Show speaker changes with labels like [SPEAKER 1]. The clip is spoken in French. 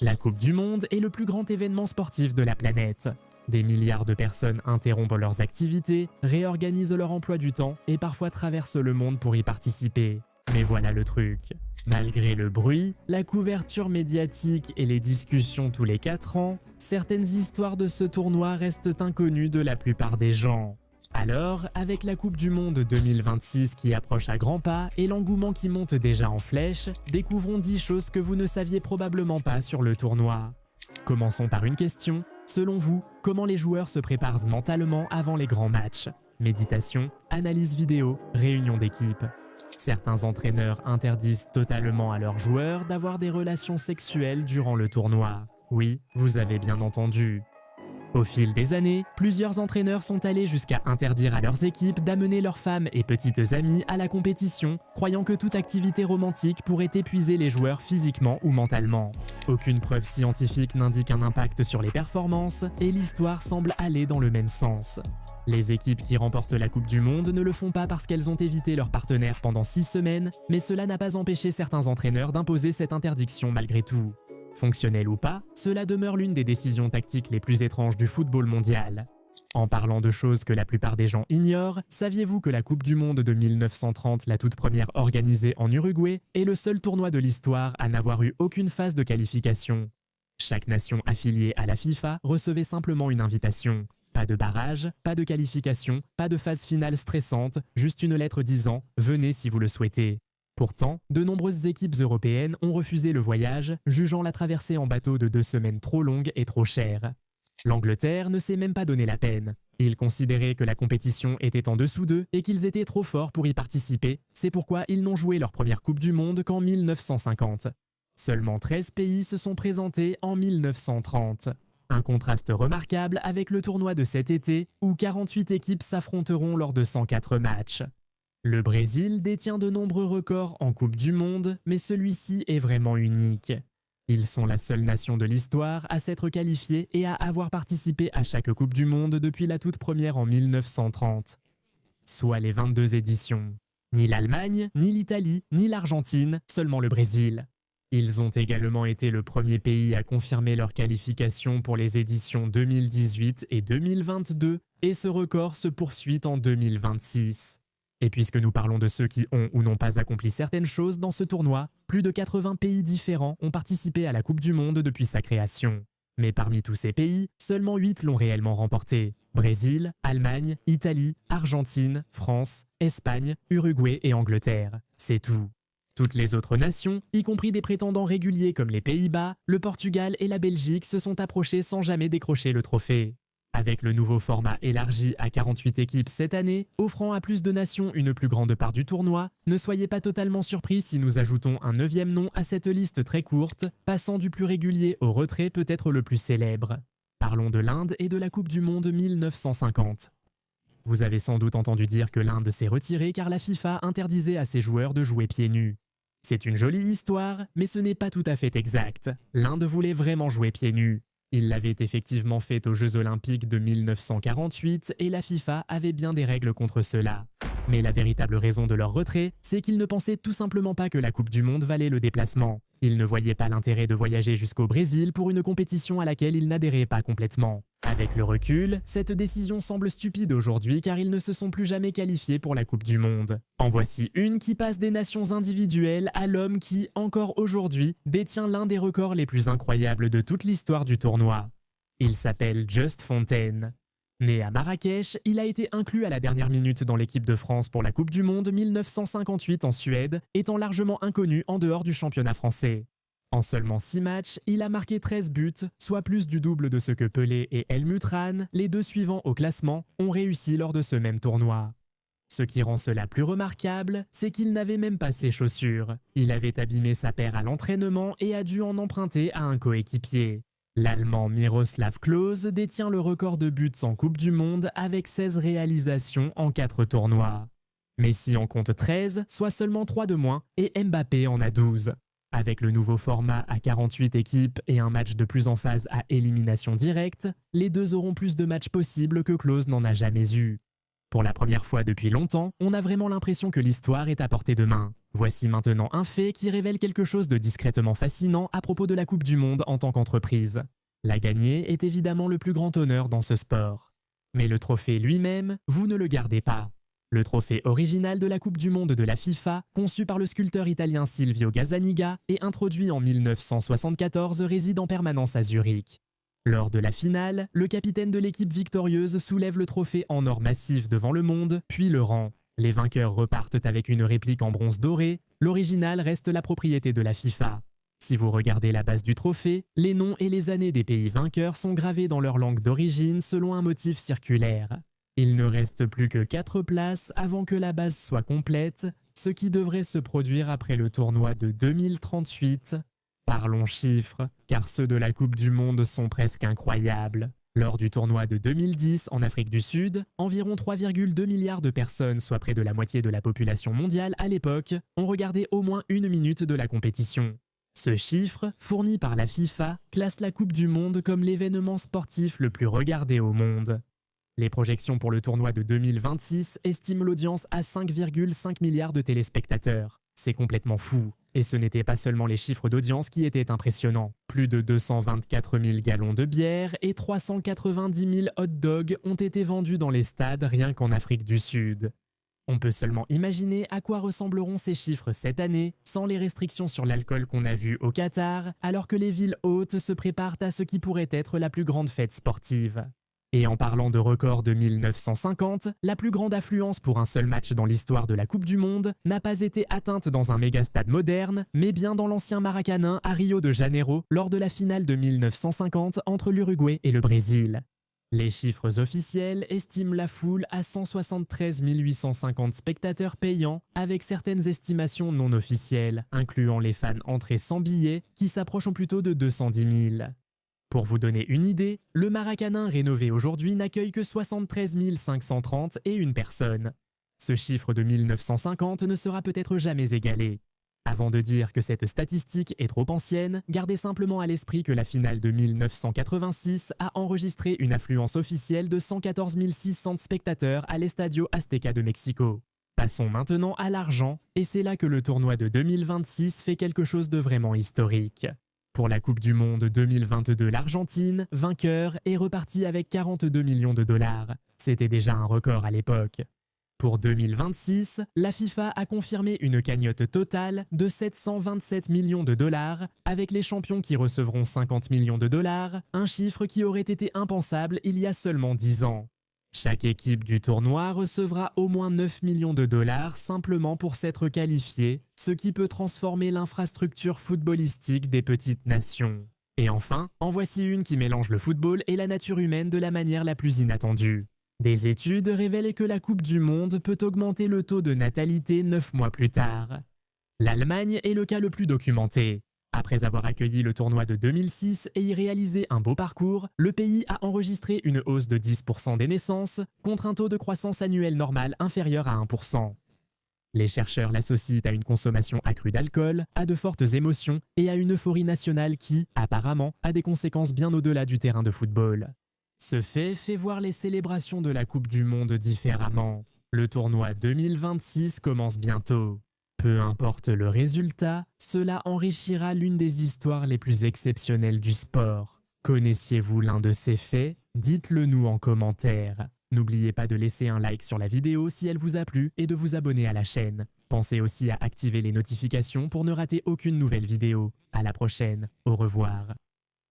[SPEAKER 1] La Coupe du Monde est le plus grand événement sportif de la planète. Des milliards de personnes interrompent leurs activités, réorganisent leur emploi du temps et parfois traversent le monde pour y participer. Mais voilà le truc. Malgré le bruit, la couverture médiatique et les discussions tous les 4 ans, certaines histoires de ce tournoi restent inconnues de la plupart des gens. Alors, avec la Coupe du Monde 2026 qui approche à grands pas et l'engouement qui monte déjà en flèche, découvrons 10 choses que vous ne saviez probablement pas sur le tournoi. Commençons par une question. Selon vous, comment les joueurs se préparent mentalement avant les grands matchs? Méditation, analyse vidéo, réunion d'équipe. Certains entraîneurs interdisent totalement à leurs joueurs d'avoir des relations sexuelles durant le tournoi. Oui, vous avez bien entendu. Au fil des années, plusieurs entraîneurs sont allés jusqu'à interdire à leurs équipes d'amener leurs femmes et petites amies à la compétition, croyant que toute activité romantique pourrait épuiser les joueurs physiquement ou mentalement. Aucune preuve scientifique n'indique un impact sur les performances, et l'histoire semble aller dans le même sens. Les équipes qui remportent la Coupe du Monde ne le font pas parce qu'elles ont évité leur partenaire pendant 6 semaines, mais cela n'a pas empêché certains entraîneurs d'imposer cette interdiction malgré tout. Fonctionnel ou pas, cela demeure l'une des décisions tactiques les plus étranges du football mondial. En parlant de choses que la plupart des gens ignorent, saviez-vous que la Coupe du Monde de 1930, la toute première organisée en Uruguay, est le seul tournoi de l'histoire à n'avoir eu aucune phase de qualification? Chaque nation affiliée à la FIFA recevait simplement une invitation. Pas de barrage, pas de qualification, pas de phase finale stressante, juste une lettre disant « Venez si vous le souhaitez ». Pourtant, de nombreuses équipes européennes ont refusé le voyage, jugeant la traversée en bateau de 2 semaines trop longue et trop chère. L'Angleterre ne s'est même pas donné la peine. Ils considéraient que la compétition était en dessous d'eux et qu'ils étaient trop forts pour y participer, c'est pourquoi ils n'ont joué leur première Coupe du Monde qu'en 1950. Seulement 13 pays se sont présentés en 1930. Un contraste remarquable avec le tournoi de cet été, où 48 équipes s'affronteront lors de 104 matchs. Le Brésil détient de nombreux records en Coupe du Monde, mais celui-ci est vraiment unique. Ils sont la seule nation de l'histoire à s'être qualifiée et à avoir participé à chaque Coupe du Monde depuis la toute première en 1930, soit les 22 éditions. Ni l'Allemagne, ni l'Italie, ni l'Argentine, seulement le Brésil. Ils ont également été le premier pays à confirmer leur qualification pour les éditions 2018 et 2022, et ce record se poursuit en 2026. Et puisque nous parlons de ceux qui ont ou n'ont pas accompli certaines choses dans ce tournoi, plus de 80 pays différents ont participé à la Coupe du Monde depuis sa création. Mais parmi tous ces pays, seulement 8 l'ont réellement remporté. Brésil, Allemagne, Italie, Argentine, France, Espagne, Uruguay et Angleterre. C'est tout. Toutes les autres nations, y compris des prétendants réguliers comme les Pays-Bas, le Portugal et la Belgique, se sont approchés sans jamais décrocher le trophée. Avec le nouveau format élargi à 48 équipes cette année, offrant à plus de nations une plus grande part du tournoi, ne soyez pas totalement surpris si nous ajoutons un 9e nom à cette liste très courte, passant du plus régulier au retrait peut-être le plus célèbre. Parlons de l'Inde et de la Coupe du Monde 1950. Vous avez sans doute entendu dire que l'Inde s'est retirée car la FIFA interdisait à ses joueurs de jouer pieds nus. C'est une jolie histoire, mais ce n'est pas tout à fait exact. L'Inde voulait vraiment jouer pieds nus. Ils l'avaient effectivement fait aux Jeux Olympiques de 1948 et la FIFA avait bien des règles contre cela. Mais la véritable raison de leur retrait, c'est qu'ils ne pensaient tout simplement pas que la Coupe du Monde valait le déplacement. Ils ne voyaient pas l'intérêt de voyager jusqu'au Brésil pour une compétition à laquelle ils n'adhéraient pas complètement. Avec le recul, cette décision semble stupide aujourd'hui car ils ne se sont plus jamais qualifiés pour la Coupe du Monde. En voici une qui passe des nations individuelles à l'homme qui, encore aujourd'hui, détient l'un des records les plus incroyables de toute l'histoire du tournoi. Il s'appelle Just Fontaine. Né à Marrakech, il a été inclus à la dernière minute dans l'équipe de France pour la Coupe du Monde 1958 en Suède, étant largement inconnu en dehors du championnat français. En seulement 6 matchs, il a marqué 13 buts, soit plus du double de ce que Pelé et Helmut Rahn, les deux suivants au classement, ont réussi lors de ce même tournoi. Ce qui rend cela plus remarquable, c'est qu'il n'avait même pas ses chaussures. Il avait abîmé sa paire à l'entraînement et a dû en emprunter à un coéquipier. L'Allemand Miroslav Klose détient le record de buts en Coupe du Monde avec 16 réalisations en 4 tournois. Messi en compte 13, soit seulement 3 de moins, et Mbappé en a 12. Avec le nouveau format à 48 équipes et un match de plus en phase à élimination directe, les deux auront plus de matchs possibles que Klose n'en a jamais eu. Pour la première fois depuis longtemps, on a vraiment l'impression que l'histoire est à portée de main. Voici maintenant un fait qui révèle quelque chose de discrètement fascinant à propos de la Coupe du Monde en tant qu'entreprise. La gagner est évidemment le plus grand honneur dans ce sport. Mais le trophée lui-même, vous ne le gardez pas. Le trophée original de la Coupe du Monde de la FIFA, conçu par le sculpteur italien Silvio Gazzaniga et introduit en 1974, réside en permanence à Zurich. Lors de la finale, le capitaine de l'équipe victorieuse soulève le trophée en or massif devant le monde, puis le rend. Les vainqueurs repartent avec une réplique en bronze doré, l'original reste la propriété de la FIFA. Si vous regardez la base du trophée, les noms et les années des pays vainqueurs sont gravés dans leur langue d'origine selon un motif circulaire. Il ne reste plus que 4 places avant que la base soit complète, ce qui devrait se produire après le tournoi de 2038. Parlons chiffres, car ceux de la Coupe du Monde sont presque incroyables. Lors du tournoi de 2010 en Afrique du Sud, environ 3,2 milliards de personnes, soit près de la moitié de la population mondiale à l'époque, ont regardé au moins 1 minute de la compétition. Ce chiffre, fourni par la FIFA, classe la Coupe du Monde comme l'événement sportif le plus regardé au monde. Les projections pour le tournoi de 2026 estiment l'audience à 5,5 milliards de téléspectateurs. C'est complètement fou. Et ce n'étaient pas seulement les chiffres d'audience qui étaient impressionnants. Plus de 224 000 gallons de bière et 390 000 hot dogs ont été vendus dans les stades rien qu'en Afrique du Sud. On peut seulement imaginer à quoi ressembleront ces chiffres cette année, sans les restrictions sur l'alcool qu'on a vues au Qatar, alors que les villes hôtes se préparent à ce qui pourrait être la plus grande fête sportive. Et en parlant de record de 1950, la plus grande affluence pour un seul match dans l'histoire de la Coupe du Monde n'a pas été atteinte dans un méga-stade moderne, mais bien dans l'ancien Maracanã à Rio de Janeiro lors de la finale de 1950 entre l'Uruguay et le Brésil. Les chiffres officiels estiment la foule à 173 850 spectateurs payants, avec certaines estimations non officielles, incluant les fans entrés sans billets, qui s'approchent plutôt de 210 000. Pour vous donner une idée, le Maracanã rénové aujourd'hui n'accueille que 73 530 et une personne. Ce chiffre de 1950 ne sera peut-être jamais égalé. Avant de dire que cette statistique est trop ancienne, gardez simplement à l'esprit que la finale de 1986 a enregistré une affluence officielle de 114 600 spectateurs à l'Estadio Azteca de Mexico. Passons maintenant à l'argent, et c'est là que le tournoi de 2026 fait quelque chose de vraiment historique. Pour la Coupe du Monde 2022, l'Argentine, vainqueur, est repartie avec 42 millions de dollars. C'était déjà un record à l'époque. Pour 2026, la FIFA a confirmé une cagnotte totale de 727 millions de dollars, avec les champions qui recevront 50 millions de dollars, un chiffre qui aurait été impensable il y a seulement 10 ans. Chaque équipe du tournoi recevra au moins 9 millions de dollars simplement pour s'être qualifiée, ce qui peut transformer l'infrastructure footballistique des petites nations. Et enfin, en voici une qui mélange le football et la nature humaine de la manière la plus inattendue. Des études révèlent que la Coupe du Monde peut augmenter le taux de natalité 9 mois plus tard. L'Allemagne est le cas le plus documenté. Après avoir accueilli le tournoi de 2006 et y réalisé un beau parcours, le pays a enregistré une hausse de 10% des naissances, contre un taux de croissance annuelle normal inférieur à 1%. Les chercheurs l'associent à une consommation accrue d'alcool, à de fortes émotions et à une euphorie nationale qui, apparemment, a des conséquences bien au-delà du terrain de football. Ce fait voir les célébrations de la Coupe du Monde différemment. Le tournoi 2026 commence bientôt. Peu importe le résultat, cela enrichira l'une des histoires les plus exceptionnelles du sport. Connaissiez-vous l'un de ces faits? Dites-le nous en commentaire. N'oubliez pas de laisser un like sur la vidéo si elle vous a plu et de vous abonner à la chaîne. Pensez aussi à activer les notifications pour ne rater aucune nouvelle vidéo. À la prochaine, au revoir.